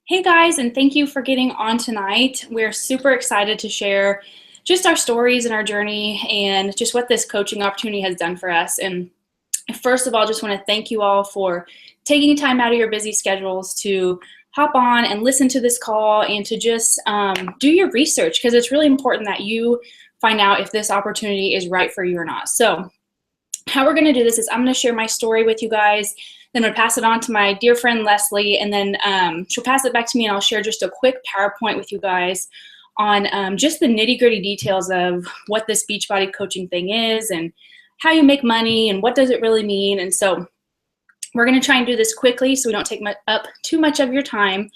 Hey guys, and thank you for getting on tonight. We're super excited to share just our stories and our journey and just what this coaching opportunity has done for us. And first of all, just want to thank you all for taking time out of your busy schedules to hop on and listen to this call and to just do your research, because it's really important that you find out if this opportunity is right for you or not. So how we're going to do this is I'm going to share my story with you guys. Then I'm going to pass it on to my dear friend Leslie, and then she'll pass it back to me, and I'll share just a quick PowerPoint with you guys on just the nitty-gritty details of what this Beachbody coaching thing is and how you make money and what does it really mean. And so we're going to try and do this quickly so we don't take up too much of your time,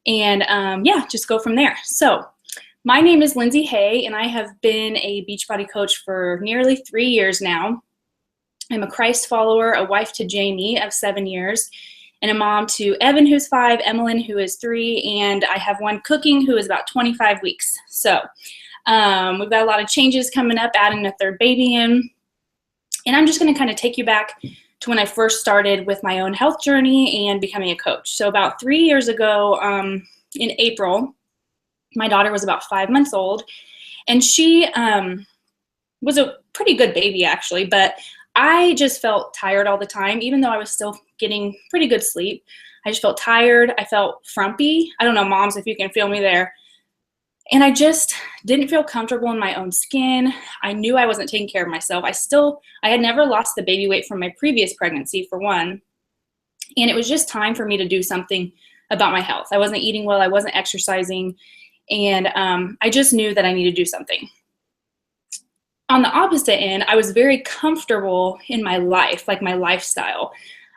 and yeah, just go from there. So my name is Lindsay Hay, and I have been a Beachbody coach for nearly 3 years now. I'm a Christ follower, a wife to Jamie of 7 years, and a mom to Evan, who's 5, Emmeline, who is 3, and I have one cooking who is about 25 weeks. So we've got a lot of changes coming up, adding a third baby in. And I'm just going to kind of take you back to when I first started with my own health journey and becoming a coach. So about 3 years ago, in April, my daughter was about 5 months old, and she was a pretty good baby actually, but I just felt tired all the time, even though I was still getting pretty good sleep. I just felt tired. I felt frumpy. I don't know, moms, if you can feel me there. And I just didn't feel comfortable in my own skin. I knew I wasn't taking care of myself. I had never lost the baby weight from my previous pregnancy, for one. And it was just time for me to do something about my health. I wasn't eating well. I wasn't exercising. And I just knew that I needed to do something. On the opposite end, I was very comfortable in my life, like my lifestyle.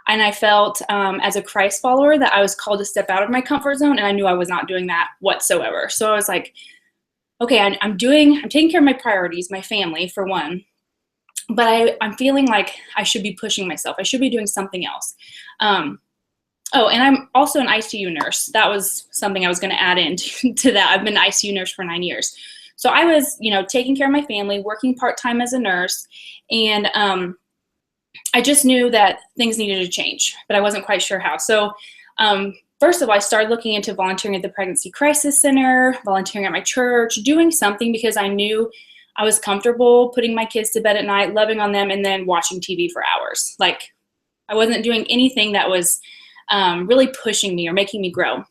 And I felt as a Christ follower that I was called to step out of my comfort zone, and I knew I was not doing that whatsoever. So I was like, okay, I'm taking care of my priorities, my family for one, but I'm feeling like I should be pushing myself. I should be doing something else. Oh, and I'm also an ICU nurse. That was something I was going to add in to that. I've been an ICU nurse for 9 years. So I was, taking care of my family, working part-time as a nurse, and I just knew that things needed to change, but I wasn't quite sure how. So first of all, I started looking into volunteering at the Pregnancy Crisis Center, volunteering at my church, doing something because I knew I was comfortable putting my kids to bed at night, loving on them, and then watching TV for hours. Like, I wasn't doing anything that was really pushing me or making me grow.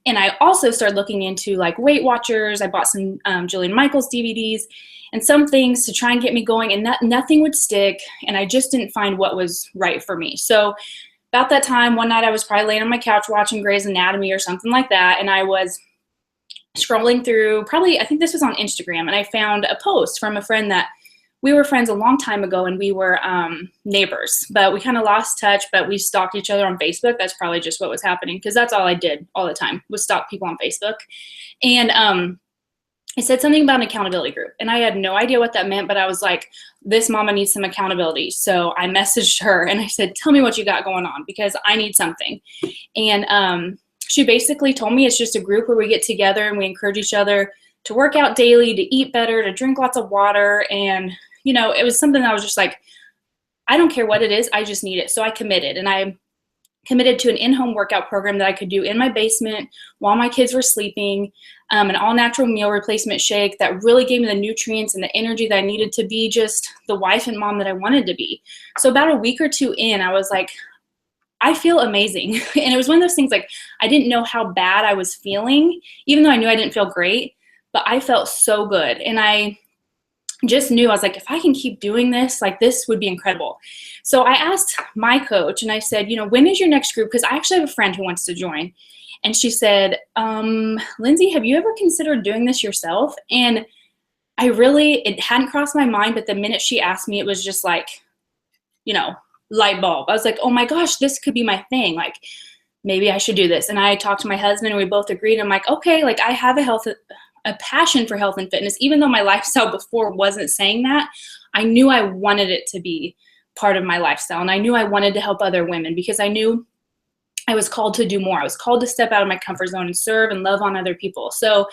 And I also started looking into like Weight Watchers. I bought some Jillian Michaels DVDs and some things to try and get me going, and nothing would stick, and I just didn't find what was right for me. So about that time, one night I was probably laying on my couch watching Grey's Anatomy or something like that, and I was scrolling through, I think this was on Instagram, and I found a post from a friend that we were friends a long time ago, and we were neighbors, but we kind of lost touch, but we stalked each other on Facebook. That's probably just what was happening, because that's all I did all the time was stalk people on Facebook. And it said something about an accountability group, and I had no idea what that meant, but I was like, this mama needs some accountability. So I messaged her and I said, tell me what you got going on, because I need something. And she basically told me it's just a group where we get together and we encourage each other to work out daily, to eat better, to drink lots of water. And it was something that I was just like, I don't care what it is, I just need it. So I committed, and I committed to an in-home workout program that I could do in my basement while my kids were sleeping, an all-natural meal replacement shake that really gave me the nutrients and the energy that I needed to be just the wife and mom that I wanted to be. So about a week or two in, I was like, I feel amazing. And it was one of those things, like, I didn't know how bad I was feeling, even though I knew I didn't feel great, but I felt so good. And I just knew, I was like, if I can keep doing this, like, this would be incredible. So I asked my coach, and I said, when is your next group? Because I actually have a friend who wants to join. And she said, Lindsay, have you ever considered doing this yourself? And it hadn't crossed my mind, but the minute she asked me, it was just like, light bulb. I was like, oh my gosh, this could be my thing. Like, maybe I should do this. And I talked to my husband, and we both agreed. I'm like, okay, like, I have a passion for health and fitness. Even though my lifestyle before wasn't saying that, I knew I wanted it to be part of my lifestyle. And I knew I wanted to help other women, because I knew I was called to do more. I was called to step out of my comfort zone and serve and love on other people. So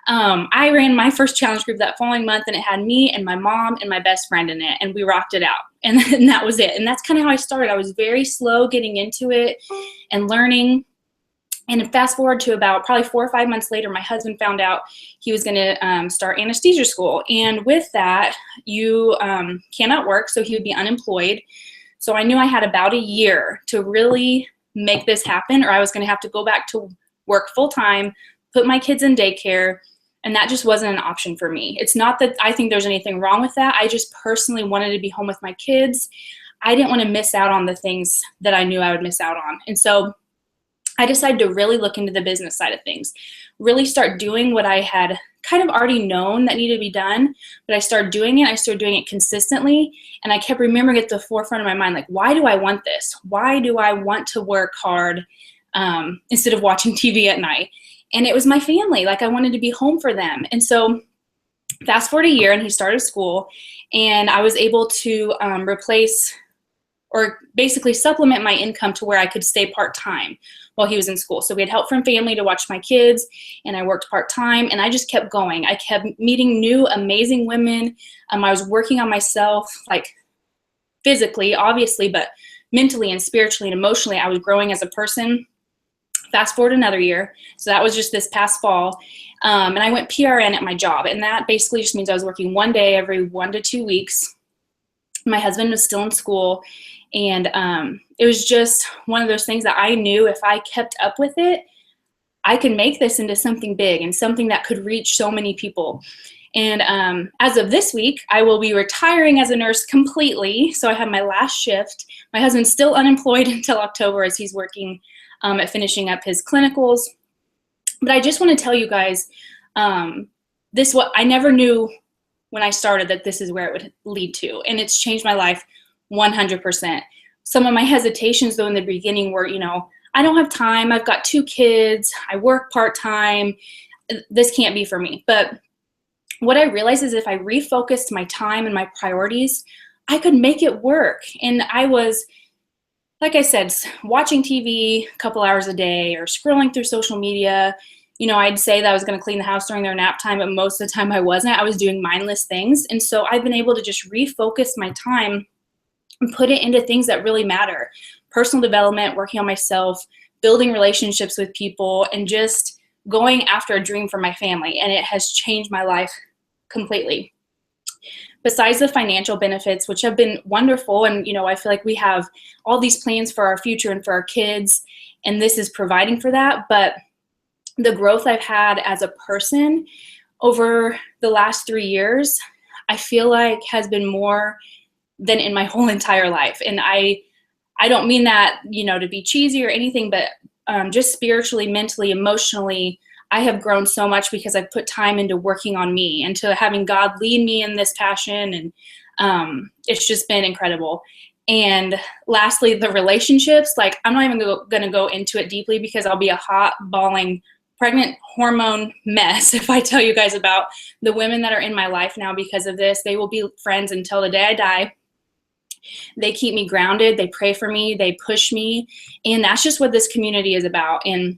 I ran my first challenge group that following month, and it had me and my mom and my best friend in it, and we rocked it out. And that was it. And that's kind of how I started. I was very slow getting into it and learning. And fast forward to about probably 4 or 5 months later, my husband found out he was going to start anesthesia school. And with that, you cannot work, so he would be unemployed. So I knew I had about a year to really make this happen, or I was going to have to go back to work full time, put my kids in daycare, and that just wasn't an option for me. It's not that I think there's anything wrong with that. I just personally wanted to be home with my kids. I didn't want to miss out on the things that I knew I would miss out on. And so I decided to really look into the business side of things, really start doing what I had kind of already known that needed to be done, but I started doing it consistently, and I kept remembering at the forefront of my mind, like, why do I want this? Why do I want to work hard instead of watching TV at night? And it was my family. Like, I wanted to be home for them. And so fast forward a year, and he started school, and I was able to replace or basically supplement my income to where I could stay part-time while he was in school. So we had help from family to watch my kids, and I worked part-time, and I just kept going. I kept meeting new, amazing women. I was working on myself, like physically, obviously, but mentally and spiritually and emotionally, I was growing as a person. Fast forward another year. So that was just this past fall. And I went PRN at my job, and that basically just means I was working one day every 1 to 2 weeks. My husband was still in school, and it was just one of those things that I knew if I kept up with it, I could make this into something big and something that could reach so many people. And as of this week, I will be retiring as a nurse completely. So I have my last shift. My husband's still unemployed until October as he's working at finishing up his clinicals. But I just want to tell you guys, what I never knew when I started that this is where it would lead to. And it's changed my life 100%. Some of my hesitations, though, in the beginning were, I don't have time. I've got 2 kids. I work part-time. This can't be for me. But what I realized is if I refocused my time and my priorities, I could make it work. And I was, like I said, watching TV a couple hours a day or scrolling through social media. I'd say that I was going to clean the house during their nap time, but most of the time I wasn't. I was doing mindless things. And so I've been able to just refocus my time and put it into things that really matter. Personal development, working on myself, building relationships with people, and just going after a dream for my family. And it has changed my life completely. Besides the financial benefits, which have been wonderful, and I feel like we have all these plans for our future and for our kids, and this is providing for that, but the growth I've had as a person over the last 3 years, I feel like has been more than in my whole entire life. And I don't mean that, to be cheesy or anything, but just spiritually, mentally, emotionally, I have grown so much because I've put time into working on me and to having God lead me in this passion. And it's just been incredible. And lastly, the relationships, like I'm not even going to go into it deeply because I'll be a hot, bawling, pregnant hormone mess if I tell you guys about the women that are in my life now because of this. They will be friends until the day I die. They keep me grounded. They pray for me. They push me. And that's just what this community is about. And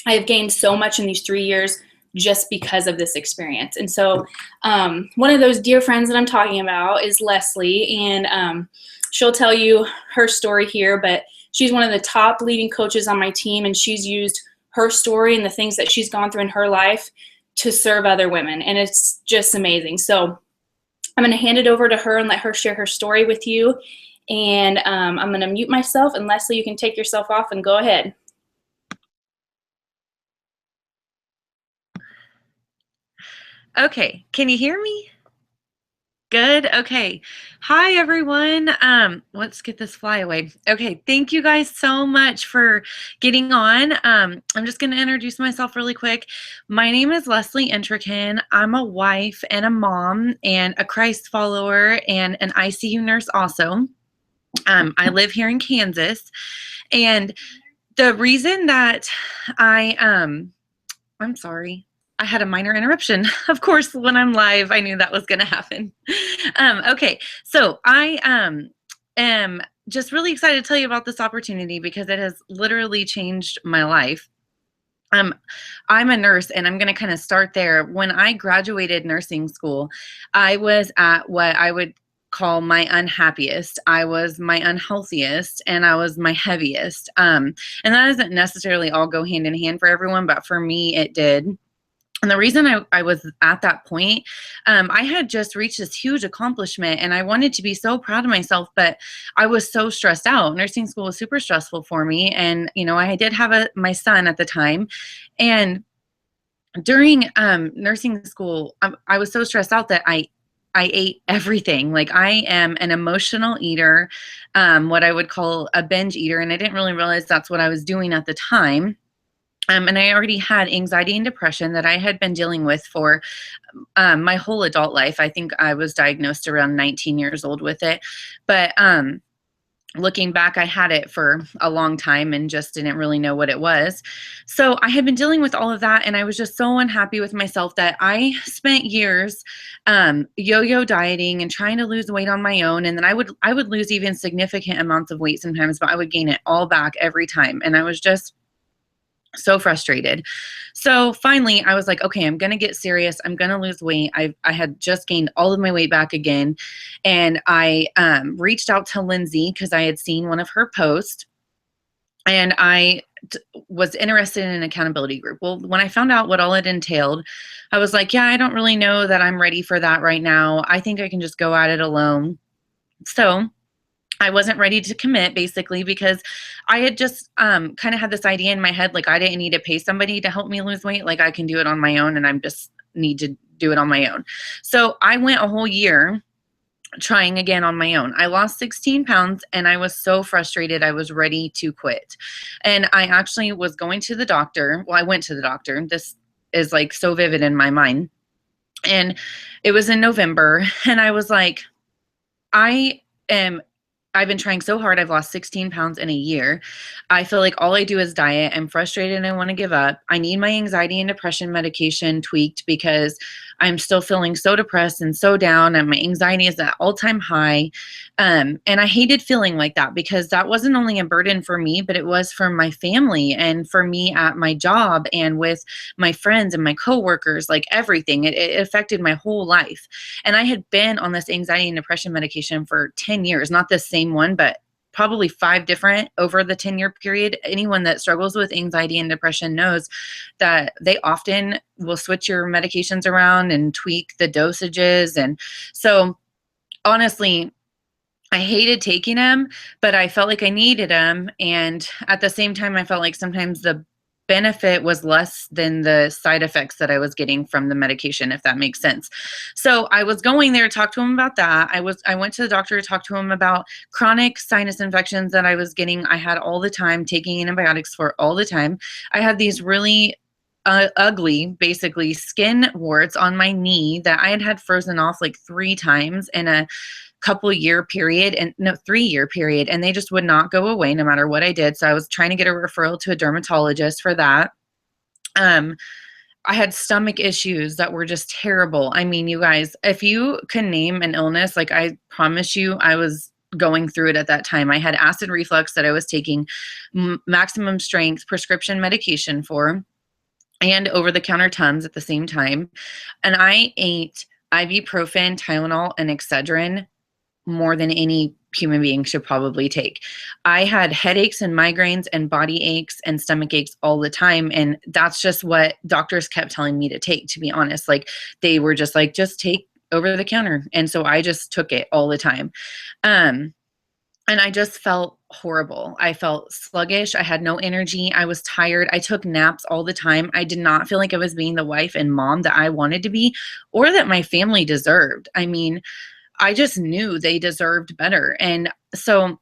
I have gained so much in these 3 years just because of this experience. And so one of those dear friends that I'm talking about is Leslie. And she'll tell you her story here, but she's one of the top leading coaches on my team. And she's used her story and the things that she's gone through in her life to serve other women. And it's just amazing. So I'm going to hand it over to her and let her share her story with you. And I'm going to mute myself. And Leslie, you can take yourself off and go ahead. Okay. Can you hear me? Good. Okay. Hi, everyone. Let's get this fly away. Okay. Thank you guys so much for getting on. I'm just going to introduce myself really quick. My name is Leslie Entriken. I'm a wife and a mom and a Christ follower and an ICU nurse also. I live here in Kansas. And the reason that I'm sorry. I had a minor interruption. Of course, when I'm live, I knew that was going to happen. Okay, so I am just really excited to tell you about this opportunity because it has literally changed my life. I'm a nurse, and I'm going to kind of start there. When I graduated nursing school, I was at what I would call my unhappiest. I was my unhealthiest, and I was my heaviest. And that doesn't necessarily all go hand in hand for everyone, but for me, it did. And the reason I was at that point, I had just reached this huge accomplishment and I wanted to be so proud of myself, but I was so stressed out. Nursing school was super stressful for me. And, I did have my son at the time. And during nursing school, I was so stressed out that I ate everything. Like, I am an emotional eater, what I would call a binge eater. And I didn't really realize that's what I was doing at the time. And I already had anxiety and depression that I had been dealing with for my whole adult life. I think I was diagnosed around 19 years old with it. But looking back, I had it for a long time and just didn't really know what it was. So I had been dealing with all of that, and I was just so unhappy with myself that I spent years yo-yo dieting and trying to lose weight on my own. And then I would lose even significant amounts of weight sometimes, but I would gain it all back every time. And I was just so frustrated. So finally I was like, okay, I'm going to get serious. I'm going to lose weight. I had just gained all of my weight back again. And I reached out to Lindsay because I had seen one of her posts, and I was interested in an accountability group. Well, when I found out what all it entailed, I was like, yeah, I don't really know that I'm ready for that right now. I think I can just go at it alone. So I wasn't ready to commit, basically, because I had just kind of had this idea in my head, like I didn't need to pay somebody to help me lose weight. Like, I can do it on my own, and I'm just need to do it on my own. So I went a whole year trying again on my own. I lost 16 pounds and I was so frustrated. I was ready to quit. And I actually was going to the doctor. Well, I went to the doctor. This is like so vivid in my mind. And it was in November, and I was like, I've been trying so hard. I've lost 16 pounds in a year. I feel like all I do is diet. I'm frustrated and I want to give up. I need my anxiety and depression medication tweaked because I'm still feeling so depressed and so down, and my anxiety is at all-time high. And I hated feeling like that because that wasn't only a burden for me, but it was for my family and for me at my job and with my friends and my coworkers, like everything. It affected my whole life. And I had been on this anxiety and depression medication for 10 years, not the same one, but probably 5 different over the 10-year period. Anyone that struggles with anxiety and depression knows that they often will switch your medications around and tweak the dosages. And so honestly, I hated taking them, but I felt like I needed them. And at the same time, I felt like sometimes the benefit was less than the side effects that I was getting from the medication, if that makes sense. So I was going there to talk to him about that. I went to the doctor to talk to him about chronic sinus infections that I was getting. I had all the time, taking antibiotics for all the time. I had these really ugly, basically skin warts on my knee that I had frozen off like 3 times in a couple year period, and no, 3-year period, and they just would not go away no matter what I did. So I was trying to get a referral to a dermatologist for that. I had stomach issues that were just terrible. I mean, you guys, if you can name an illness, like, I promise you, I was going through it at that time. I had acid reflux that I was taking maximum strength prescription medication for, and over-the-counter Tums at the same time. And I ate ibuprofen, Tylenol, and Excedrin more than any human being should probably take. I had headaches and migraines and body aches and stomach aches all the time. And that's just what doctors kept telling me to take, to be honest. Like, they were just like, just take over the counter. And so I just took it all the time. And I just felt horrible. I felt sluggish. I had no energy. I was tired. I took naps all the time. I did not feel like I was being the wife and mom that I wanted to be, or that my family deserved. I mean, I just knew they deserved better. And so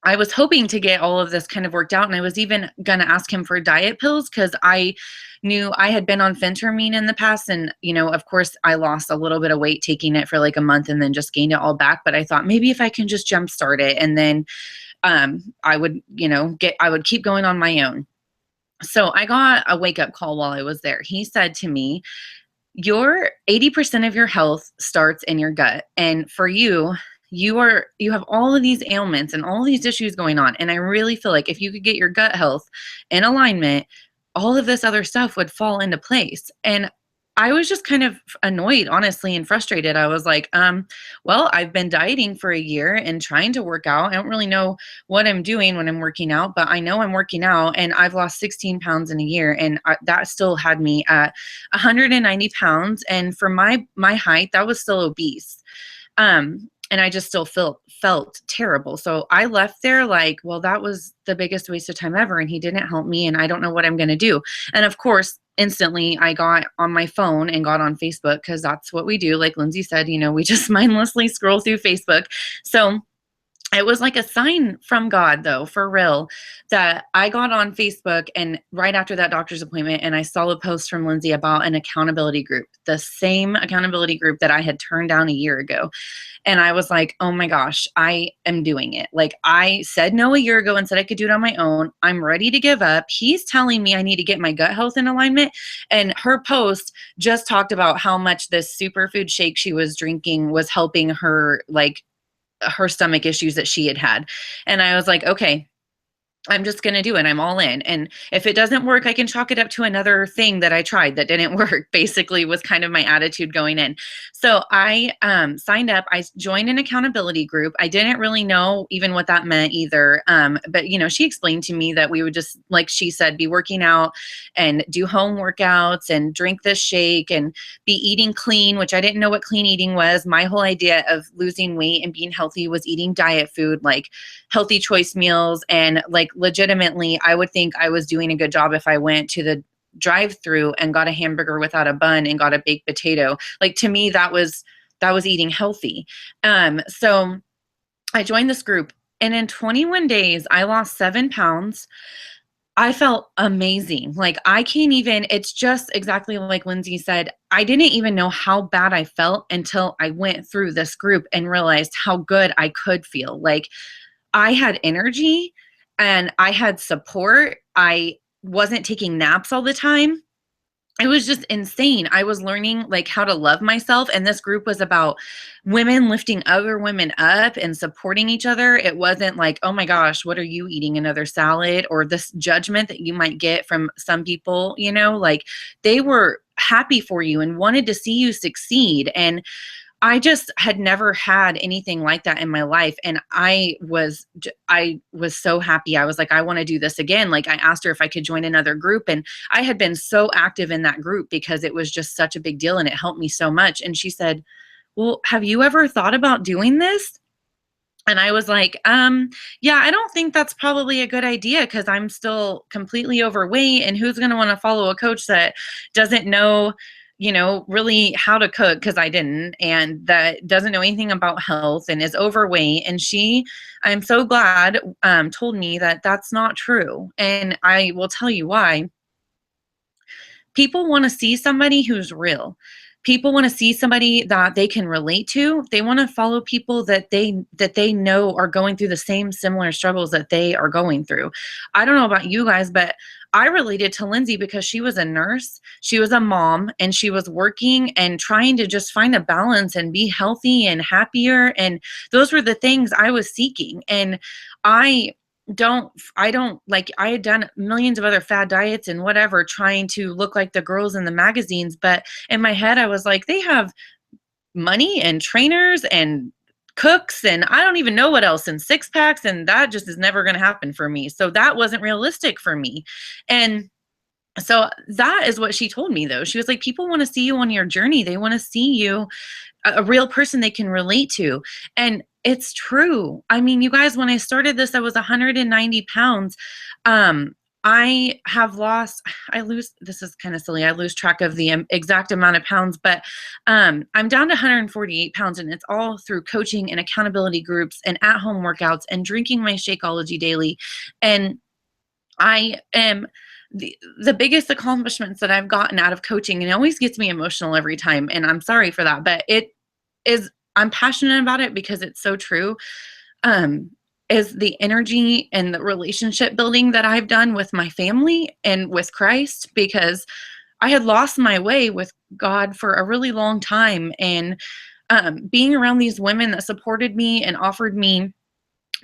I was hoping to get all of this kind of worked out. And I was even going to ask him for diet pills because I knew I had been on phentermine in the past. And, of course, I lost a little bit of weight taking it for like a month and then just gained it all back. But I thought maybe if I can just jumpstart it, and then I would, I would keep going on my own. So I got a wake up call while I was there. He said to me, your 80% of your health starts in your gut. And for you have all of these ailments and all these issues going on. And I really feel like if you could get your gut health in alignment, all of this other stuff would fall into place. And I was just kind of annoyed, honestly, and frustrated. I was like, well, I've been dieting for a year and trying to work out. I don't really know what I'm doing when I'm working out, but I know I'm working out, and I've lost 16 pounds in a year. And that still had me at 190 pounds. And for my height, that was still obese. And I just still felt terrible. So I left there like, well, that was the biggest waste of time ever. And he didn't help me. And I don't know what I'm going to do. And of course, instantly I got on my phone and got on Facebook, because that's what we do. Like Lindsay said, we just mindlessly scroll through Facebook. So it was like a sign from God, though, for real, that I got on Facebook and right after that doctor's appointment, and I saw a post from Lindsay about an accountability group, the same accountability group that I had turned down a year ago. And I was like, oh my gosh, I am doing it. Like, I said no a year ago and said I could do it on my own. I'm ready to give up. He's telling me I need to get my gut health in alignment. And her post just talked about how much this superfood shake she was drinking was helping her, like, her stomach issues that she had had. And I was like, okay, I'm just going to do it. I'm all in. And if it doesn't work, I can chalk it up to another thing that I tried that didn't work, basically, was kind of my attitude going in. So I signed up. I joined an accountability group. I didn't really know even what that meant either. But, she explained to me that we would just, like she said, be working out and do home workouts and drink this shake and be eating clean, which I didn't know what clean eating was. My whole idea of losing weight and being healthy was eating diet food, like healthy choice meals, and like legitimately, I would think I was doing a good job if I went to the drive-through and got a hamburger without a bun and got a baked potato. Like, to me, that was eating healthy. So I joined this group, and in 21 days, I lost 7 pounds. I felt amazing. Like, I can't even, it's just exactly like Lindsay said. I didn't even know how bad I felt until I went through this group and realized how good I could feel. Like, I had energy and I had support. I wasn't taking naps all the time. It was just insane. I was learning, like, how to love myself. And this group was about women lifting other women up and supporting each other. It wasn't like, oh my gosh, what are you eating, another salad? Or this judgment that you might get from some people, like, they were happy for you and wanted to see you succeed. And I just had never had anything like that in my life. And I was so happy. I was like, I want to do this again. Like, I asked her if I could join another group, and I had been so active in that group because it was just such a big deal and it helped me so much. And she said, well, have you ever thought about doing this? And I was like, yeah, I don't think that's probably a good idea, because I'm still completely overweight, and who's going to want to follow a coach that doesn't know, really how to cook, because I didn't, and that doesn't know anything about health and is overweight. And I'm so glad, told me that that's not true. And I will tell you why. People want to see somebody who's real. People want to see somebody that they can relate to. They want to follow people that they know are going through the same similar struggles that they are going through. I don't know about you guys, but I related to Lindsay because she was a nurse, she was a mom, and she was working and trying to just find a balance and be healthy and happier. And those were the things I was seeking. And I don't like, I had done millions of other fad diets and whatever, trying to look like the girls in the magazines. But in my head, I was like, they have money and trainers and cooks, and I don't even know what else, and six packs, and that just is never going to happen for me. So that wasn't realistic for me. And so that is what she told me, though. She was like, people want to see you on your journey. They want to see you a real person they can relate to. And it's true. I mean, you guys, when I started this, I was 190 pounds. I lose, this is kind of silly. I lose track of the exact amount of pounds, but I'm down to 148 pounds, and it's all through coaching and accountability groups and at-home workouts and drinking my Shakeology daily. And I am the biggest accomplishments that I've gotten out of coaching, and it always gets me emotional every time, and I'm sorry for that, but I'm passionate about it because it's so true, is the energy and the relationship building that I've done with my family and with Christ, because I had lost my way with God for a really long time. And being around these women that supported me and offered me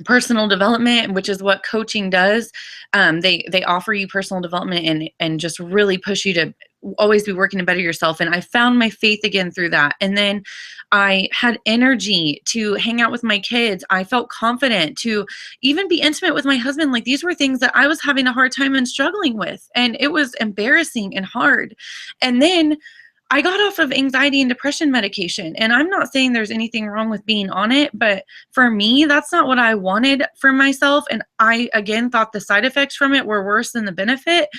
personal development, which is what coaching does. They offer you personal development and just really push you to always be working to better yourself. And I found my faith again through that. And then I had energy to hang out with my kids. I felt confident to even be intimate with my husband. Like, these were things that I was having a hard time and struggling with, and it was embarrassing and hard. And then I got off of anxiety and depression medication, and I'm not saying there's anything wrong with being on it, but for me, that's not what I wanted for myself. And I, again, thought the side effects from it were worse than the benefit.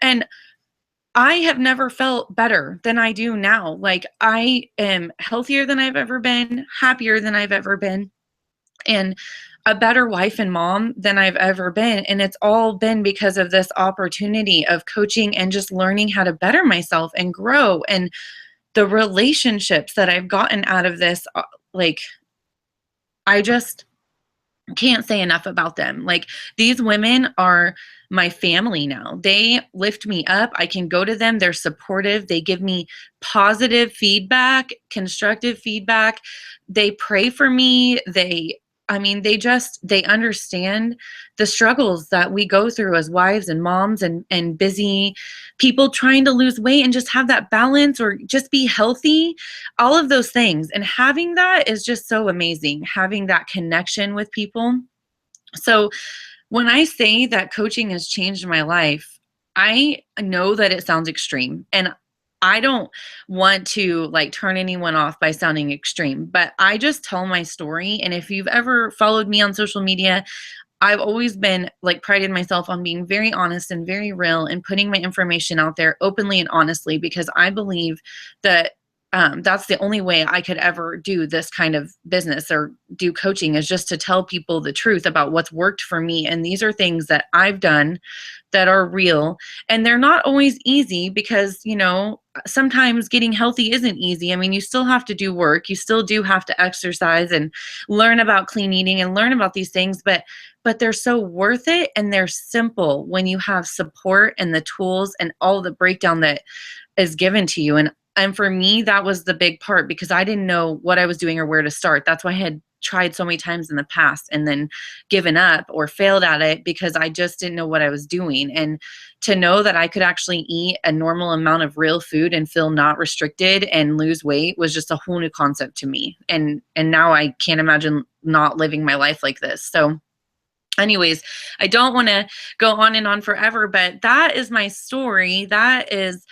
And I have never felt better than I do now. Like, I am healthier than I've ever been, happier than I've ever been, and a better wife and mom than I've ever been. And it's all been because of this opportunity of coaching and just learning how to better myself and grow. And the relationships that I've gotten out of this, like, I just can't say enough about them. Like, these women are my family now. They lift me up. I can go to them. They're supportive. They give me positive feedback, constructive feedback. They pray for me. They understand the struggles that we go through as wives and moms and busy people trying to lose weight and just have that balance or just be healthy, all of those things. And having that is just so amazing, having that connection with people. So when I say that coaching has changed my life, I know that it sounds extreme, and I don't want to like turn anyone off by sounding extreme, but I just tell my story. And if you've ever followed me on social media, I've always been like prided myself on being very honest and very real and putting my information out there openly and honestly, because I believe that that's the only way I could ever do this kind of business or do coaching, is just to tell people the truth about what's worked for me. And these are things that I've done that are real, and they're not always easy because, sometimes getting healthy isn't easy. I mean, you still have to do work. You still do have to exercise and learn about clean eating and learn about these things, but they're so worth it, and they're simple when you have support and the tools and all the breakdown that is given to you. And for me, that was the big part, because I didn't know what I was doing or where to start. That's why I had tried so many times in the past and then given up or failed at it because I just didn't know what I was doing. And to know that I could actually eat a normal amount of real food and feel not restricted and lose weight was just a whole new concept to me. And now I can't imagine not living my life like this. So anyways, I don't want to go on and on forever, but that is my story. That is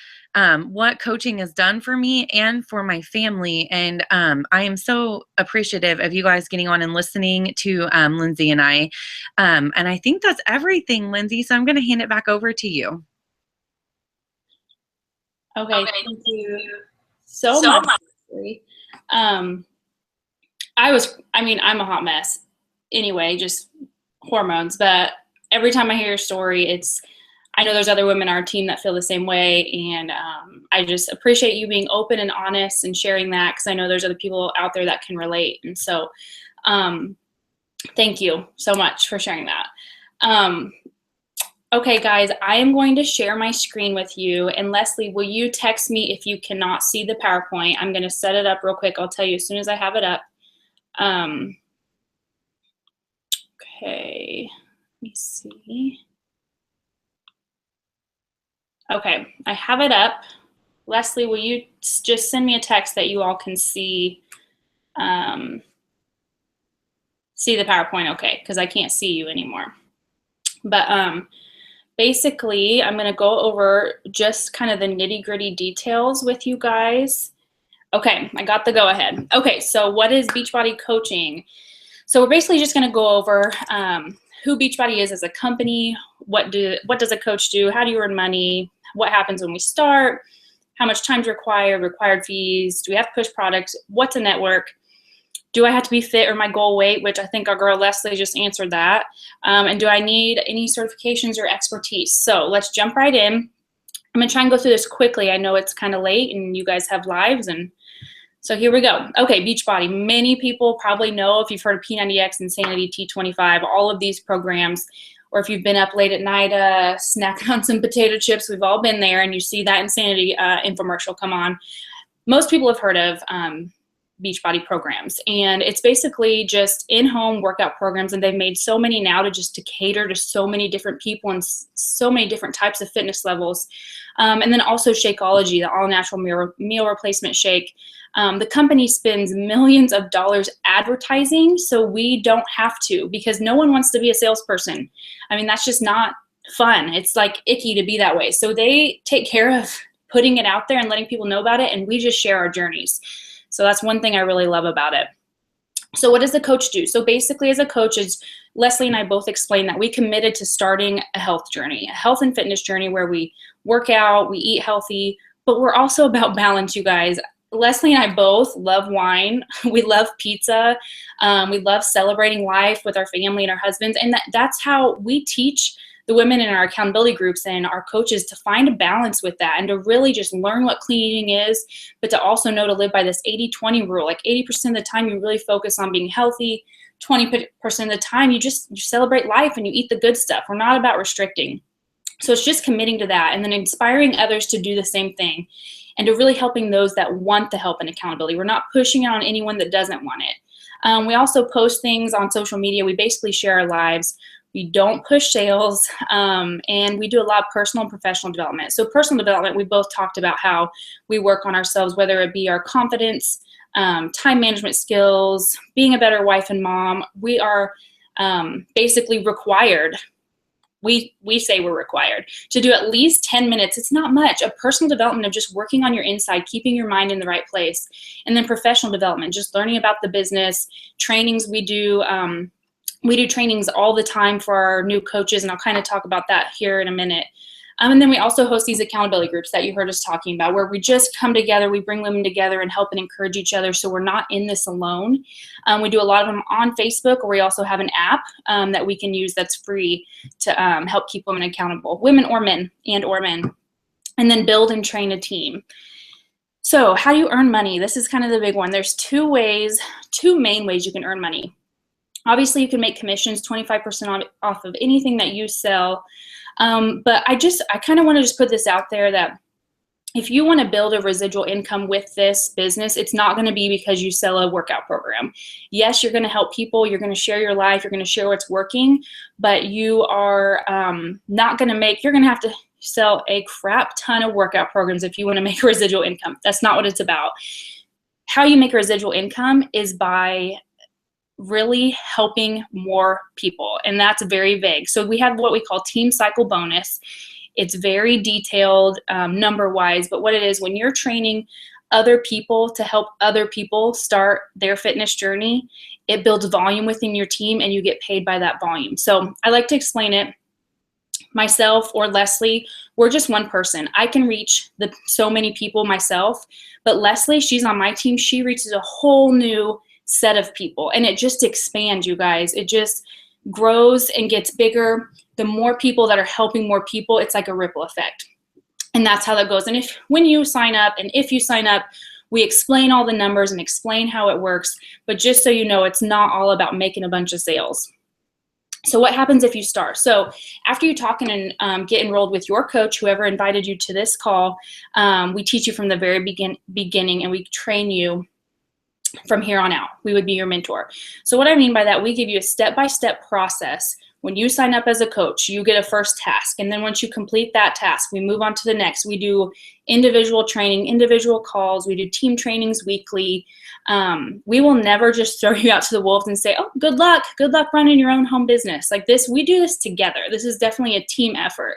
what coaching has done for me and for my family. And I am so appreciative of you guys getting on and listening to Lindsay and I. And I think that's everything, Lindsay. So I'm going to hand it back over to you. Okay, thank you so much. I'm a hot mess anyway, just hormones. But every time I hear your story, I know there's other women on our team that feel the same way. And I just appreciate you being open and honest and sharing that, because I know there's other people out there that can relate. And so thank you so much for sharing that. Okay, guys, I am going to share my screen with you. And Leslie, will you text me if you cannot see the PowerPoint? I'm going to set it up real quick. I'll tell you as soon as I have it up. Okay, let me see. Okay, I have it up. Leslie, will you just send me a text that you all can see the PowerPoint? Okay, because I can't see you anymore. But basically, I'm going to go over just kind of the nitty-gritty details with you guys. Okay, I got the go-ahead. Okay, so what is Beachbody coaching? So we're basically just going to go over who Beachbody is as a company, what does a coach do, how do you earn money, what happens when we start, how much time is required fees, do we have to push products, what's a network, do I have to be fit or my goal weight, which I think our girl Leslie just answered that, and do I need any certifications or expertise? So let's jump right in. I'm going to try and go through this quickly. I know it's kind of late and you guys have lives, and so here we go. Okay, Beachbody. Many people probably know, if you've heard of P90X, Insanity, T25, all of these programs, or if you've been up late at night snacking on some potato chips, we've all been there, and you see that Insanity infomercial come on. Most people have heard of Beachbody programs. And it's basically just in-home workout programs. And they've made so many now to cater to so many different people and so many different types of fitness levels. And then also Shakeology, the all-natural meal replacement shake. The company spends millions of dollars advertising, so we don't have to, because no one wants to be a salesperson. I mean, that's just not fun. It's like icky to be that way. So they take care of putting it out there and letting people know about it, and we just share our journeys. So that's one thing I really love about it. So what does the coach do? So basically, as a coach, is Leslie and I both explained that we committed to starting a health journey, a health and fitness journey where we work out, we eat healthy, but we're also about balance, you guys. Leslie and I both love wine. We love pizza. We love celebrating life with our family and our husbands. And that's how we teach the women in our accountability groups and our coaches to find a balance with that and to really just learn what clean eating is, but to also know to live by this 80-20 rule. Like 80% of the time you really focus on being healthy, 20% of the time you celebrate life and you eat the good stuff. We're not about restricting. So it's just committing to that and then inspiring others to do the same thing and to really helping those that want the help and accountability. We're not pushing it on anyone that doesn't want it. We also post things on social media. We basically share our lives. We don't push sales, and we do a lot of personal and professional development. So personal development, we both talked about how we work on ourselves, whether it be our confidence, time management skills, being a better wife and mom. We are basically required. We say we're required to do at least 10 minutes. It's not much of personal development of just working on your inside, keeping your mind in the right place. And then professional development, just learning about the business, trainings we do. We do trainings all the time for our new coaches, and I'll kind of talk about that here in a minute. And then we also host these accountability groups that you heard us talking about, where we just come together, we bring women together and help and encourage each other so we're not in this alone. We do a lot of them on Facebook, or we also have an app that we can use that's free to help keep women accountable, women or men, and then build and train a team. So how do you earn money? This is kind of the big one. There's two main ways you can earn money. Obviously, you can make commissions, 25% off of anything that you sell. But I kind of want to just put this out there that if you want to build a residual income with this business, it's not going to be because you sell a workout program. Yes, you're going to help people. You're going to share your life. You're going to share what's working. But you are not going to you're going to have to sell a crap ton of workout programs if you want to make a residual income. That's not what it's about. How you make a residual income is by really helping more people, and that's very vague. So we have what we call team cycle bonus. It's very detailed number wise, but what it is, when you're training other people to help other people start their fitness journey, it builds volume within your team and you get paid by that volume. So I like to explain it. Myself or Leslie, we're just one person. I can reach so many people myself, but Leslie, she's on my team. She reaches a whole new set of people, and it just expands, you guys. It just grows and gets bigger. The more people that are helping more people, it's like a ripple effect. And that's how that goes. And if you sign up, we explain all the numbers and explain how it works. But just so you know, it's not all about making a bunch of sales. So what happens if you start? So after you talk and get enrolled with your coach, whoever invited you to this call, we teach you from the very beginning, and we train you from here on out. We would be your mentor. So what I mean by that, we give you a step-by-step process. When you sign up as a coach, you get a first task. And then once you complete that task, we move on to the next. We do individual training, individual calls. We do team trainings weekly. We will never just throw you out to the wolves and say, oh, good luck running your own home business. Like this, we do this together. This is definitely a team effort.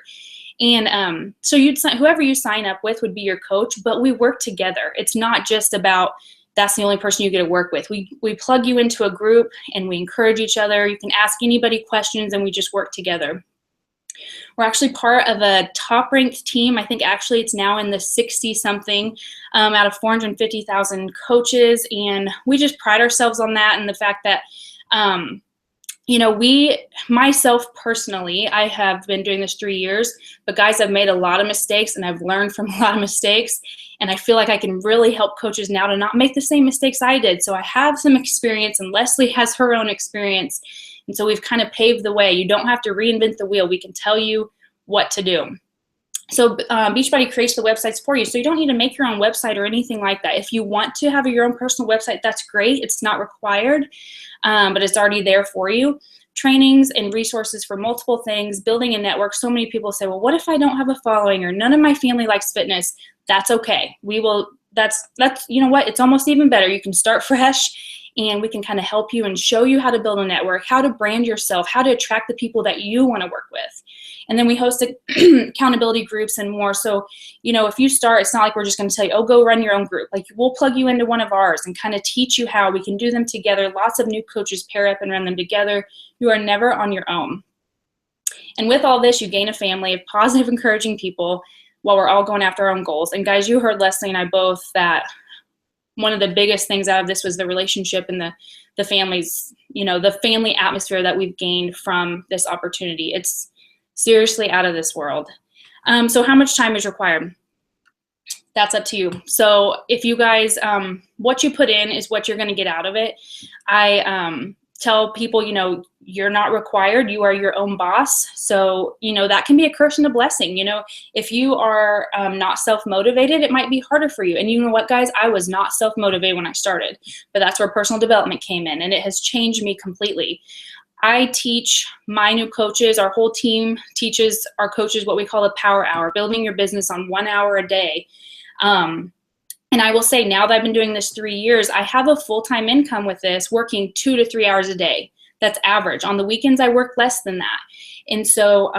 And so whoever you sign up with would be your coach, but we work together. It's not just about that's the only person you get to work with. We plug you into a group and we encourage each other. You can ask anybody questions and we just work together. We're actually part of a top-ranked team. I think actually it's now in the 60-something out of 450,000 coaches. And we just pride ourselves on that and the fact that, myself personally, I have been doing this 3 years, but guys, I've made a lot of mistakes and I've learned from a lot of mistakes. And I feel like I can really help coaches now to not make the same mistakes I did. So I have some experience, and Leslie has her own experience. And so we've kind of paved the way. You don't have to reinvent the wheel. We can tell you what to do. So Beachbody creates the websites for you. So you don't need to make your own website or anything like that. If you want to have your own personal website, that's great. It's not required, but it's already there for you. Trainings and resources for multiple things, building a network. So many people say, well, what if I don't have a following or none of my family likes fitness? That's okay. That's you know what? It's almost even better. You can start fresh and we can kind of help you and show you how to build a network, how to brand yourself, how to attract the people that you want to work with. And then we host accountability groups and more. So, if you start, it's not like we're just going to tell you, oh, go run your own group. Like, we'll plug you into one of ours and kind of teach you how we can do them together. Lots of new coaches pair up and run them together. You are never on your own. And with all this, you gain a family of positive, encouraging people while we're all going after our own goals. And guys, you heard Leslie and I both that one of the biggest things out of this was the relationship and the families, the family atmosphere that we've gained from this opportunity. It's seriously out of this world. So how much time is required? That's up to you. So if you guys, what you put in is what you're going to get out of it. I tell people, you're not required. You are your own boss. So, that can be a curse and a blessing. If you are not self-motivated, it might be harder for you. And you know what, guys? I was not self-motivated when I started, but that's where personal development came in, and it has changed me completely. I teach my new coaches, our whole team teaches our coaches what we call a power hour, building your business on 1 hour a day. And I will say, now that I've been doing this 3 years, I have a full-time income with this, working 2 to 3 hours a day. That's average. On the weekends, I work less than that. And so,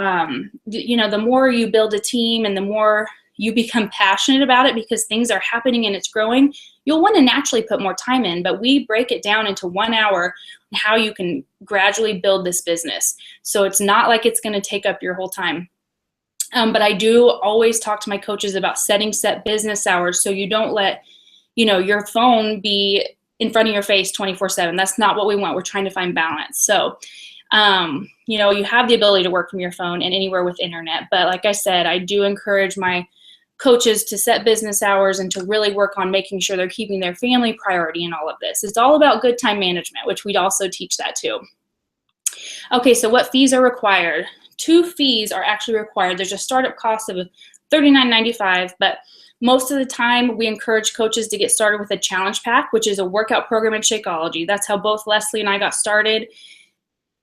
the more you build a team and the more you become passionate about it because things are happening and it's growing, you'll want to naturally put more time in. But we break it down into 1 hour on how you can gradually build this business. So it's not like it's going to take up your whole time. But I do always talk to my coaches about setting set business hours so you don't let, your phone be in front of your face 24/7. That's not what we want. We're trying to find balance. So, you have the ability to work from your phone and anywhere with internet. But like I said, I do encourage my coaches to set business hours and to really work on making sure they're keeping their family priority in all of this. It's all about good time management, which we'd also teach that too. Okay, so what fees are required? 2 fees are actually required. There's a startup cost of $39.95, but most of the time we encourage coaches to get started with a challenge pack, which is a workout program in Shakeology. That's how both Leslie and I got started.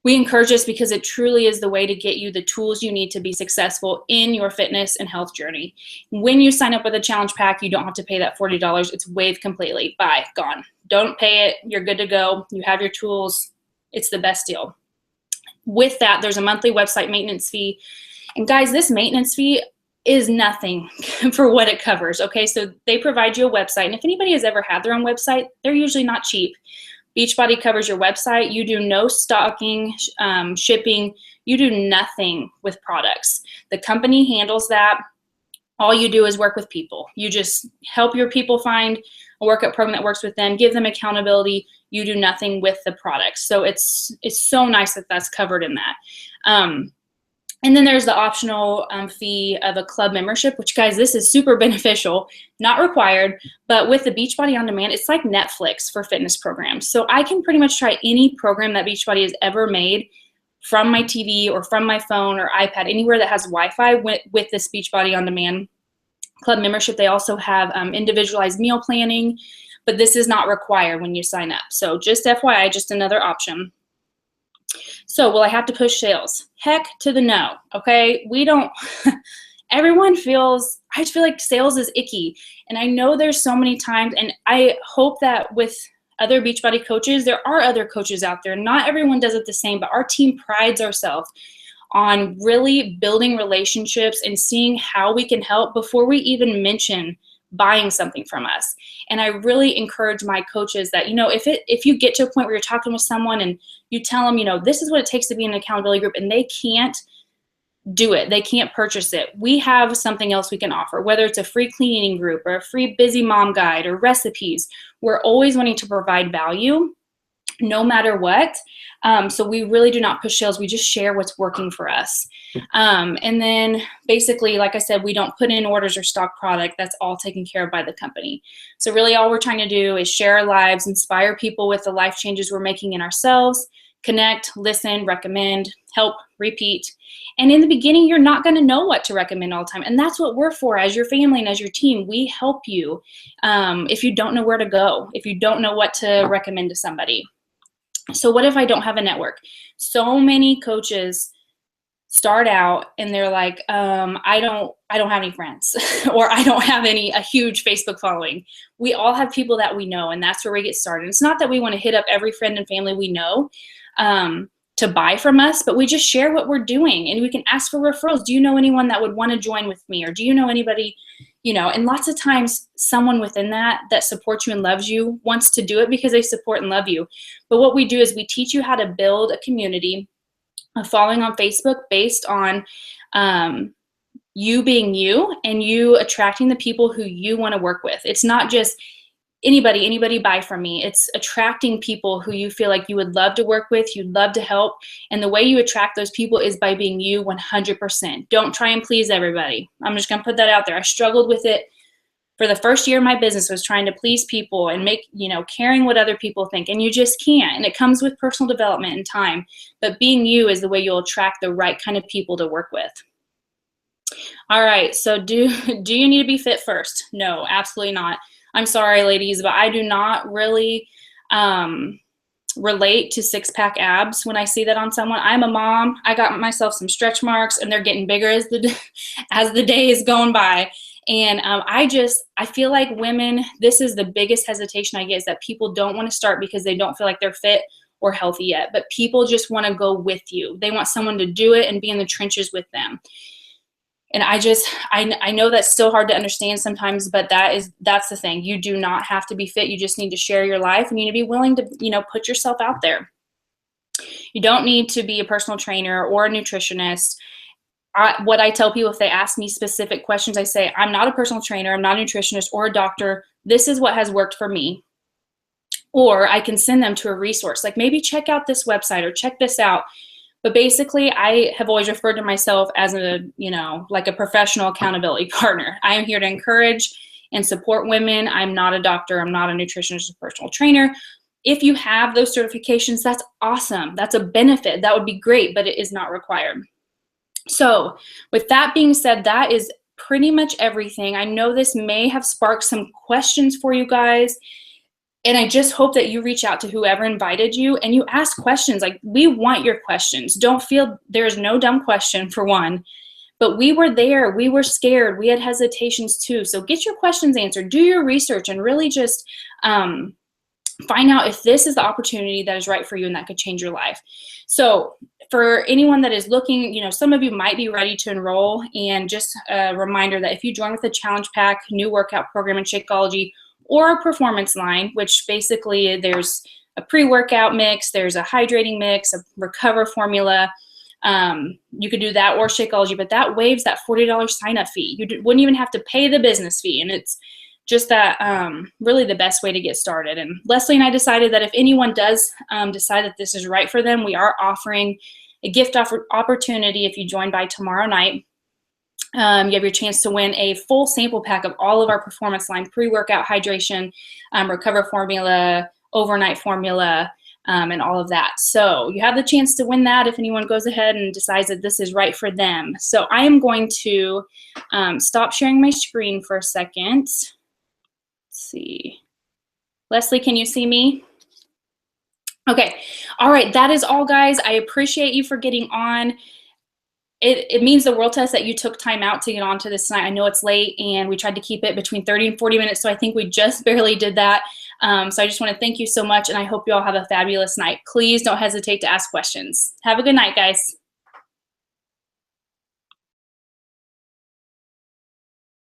We encourage this because it truly is the way to get you the tools you need to be successful in your fitness and health journey. When you sign up with a challenge pack, you don't have to pay that $40. It's waived completely. Bye, gone. Don't pay it. You're good to go. You have your tools. It's the best deal. With that, there's a monthly website maintenance fee. And guys, this maintenance fee is nothing for what it covers, okay? So they provide you a website. And if anybody has ever had their own website, they're usually not cheap. Beachbody covers your website. You do no stocking, shipping. You do nothing with products. The company handles that. All you do is work with people. You just help your people find a workout program that works with them, give them accountability. You do nothing with the products. So it's so nice that that's covered in that. And then there's the optional fee of a club membership, which, guys, this is super beneficial, not required, but with the Beachbody On Demand, it's like Netflix for fitness programs. So I can pretty much try any program that Beachbody has ever made from my TV or from my phone or iPad, anywhere that has Wi-Fi with this Beachbody On Demand club membership. They also have individualized meal planning, but this is not required when you sign up. So just FYI, just another option. So will I have to push sales? Heck to the no, okay? We don't, I just feel like sales is icky. And I know there's so many times, and I hope that with other Beachbody coaches, there are other coaches out there. Not everyone does it the same, but our team prides ourselves on really building relationships and seeing how we can help before we even mention buying something from us. And I really encourage my coaches that, if you get to a point where you're talking with someone and you tell them, this is what it takes to be in an accountability group, and they can't do it, they can't purchase it, we have something else we can offer, whether it's a free clean eating group or a free busy mom guide or recipes. We're always wanting to provide value no matter what. So we really do not push sales. We just share what's working for us. And then basically, like I said, we don't put in orders or stock product. That's all taken care of by the company. So really all we're trying to do is share our lives, inspire people with the life changes we're making in ourselves, connect, listen, recommend, help, repeat. And in the beginning, you're not going to know what to recommend all the time. And that's what we're for as your family and as your team. We help you if you don't know where to go, if you don't know what to recommend to somebody. So what if I don't have a network? So many coaches start out and they're like, I don't have any friends or I don't have a huge Facebook following. We all have people that we know, and that's where we get started. It's not that we want to hit up every friend and family we know to buy from us, but we just share what we're doing, and we can ask for referrals. Do you know anyone that would want to join with me? Or do you know anybody, and lots of times someone within that supports you and loves you wants to do it because they support and love you. But what we do is we teach you how to build a community, a following on Facebook based on you being you and you attracting the people who you want to work with. It's not just anybody buy from me. It's attracting people who you feel like you would love to work with, you'd love to help. And the way you attract those people is by being you 100%. Don't try and please everybody. I'm just going to put that out there. I struggled with it for the first year of my business, was trying to please people and make, caring what other people think. And you just can't. And it comes with personal development and time. But being you is the way you'll attract the right kind of people to work with. All right. So do you need to be fit first? No, absolutely not. I'm sorry, ladies, but I do not really relate to six-pack abs when I see that on someone. I'm a mom. I got myself some stretch marks, and they're getting bigger as the day is going by. And I feel like women, this is the biggest hesitation I get, is that people don't want to start because they don't feel like they're fit or healthy yet. But people just want to go with you. They want someone to do it and be in the trenches with them. And I know that's still hard to understand sometimes, but that's the thing. You do not have to be fit. You just need to share your life, and you need to be willing to, put yourself out there. You don't need to be a personal trainer or a nutritionist. What I tell people, if they ask me specific questions, I say, I'm not a personal trainer, I'm not a nutritionist or a doctor. This is what has worked for me. Or I can send them to a resource, like maybe check out this website or check this out. But basically, I have always referred to myself as like a professional accountability partner. I am here to encourage and support women. I'm not a doctor. I'm not a nutritionist or personal trainer. If you have those certifications, that's awesome. That's a benefit. That would be great, but it is not required. So with that being said, that is pretty much everything. I know this may have sparked some questions for you guys. And I just hope that you reach out to whoever invited you and you ask questions. Like, we want your questions. Don't feel there's no dumb question, for one. But we were there. We were scared. We had hesitations too. So get your questions answered. Do your research and really just find out if this is the opportunity that is right for you and that could change your life. So for anyone that is looking, some of you might be ready to enroll. And just a reminder that if you join with the Challenge Pack, new workout program in Shakeology, or a performance line, which basically there's a pre-workout mix, there's a hydrating mix, a recover formula. You could do that or Shakeology, but that waives that $40 sign-up fee. You wouldn't even have to pay the business fee, and it's just that really the best way to get started. And Leslie and I decided that if anyone does decide that this is right for them, we are offering a gift opportunity if you join by tomorrow night. You have your chance to win a full sample pack of all of our performance line, pre-workout hydration, recover formula, overnight formula, and all of that. So you have the chance to win that if anyone goes ahead and decides that this is right for them. So I am going to stop sharing my screen for a second. Let's see. Leslie, can you see me? Okay. All right. That is all, guys. I appreciate you for getting on. It means the world to us that you took time out to get onto this tonight. I know it's late, and we tried to keep it between 30 and 40 minutes, so I think we just barely did that. So I just want to thank you so much, and I hope you all have a fabulous night. Please don't hesitate to ask questions. Have a good night, guys.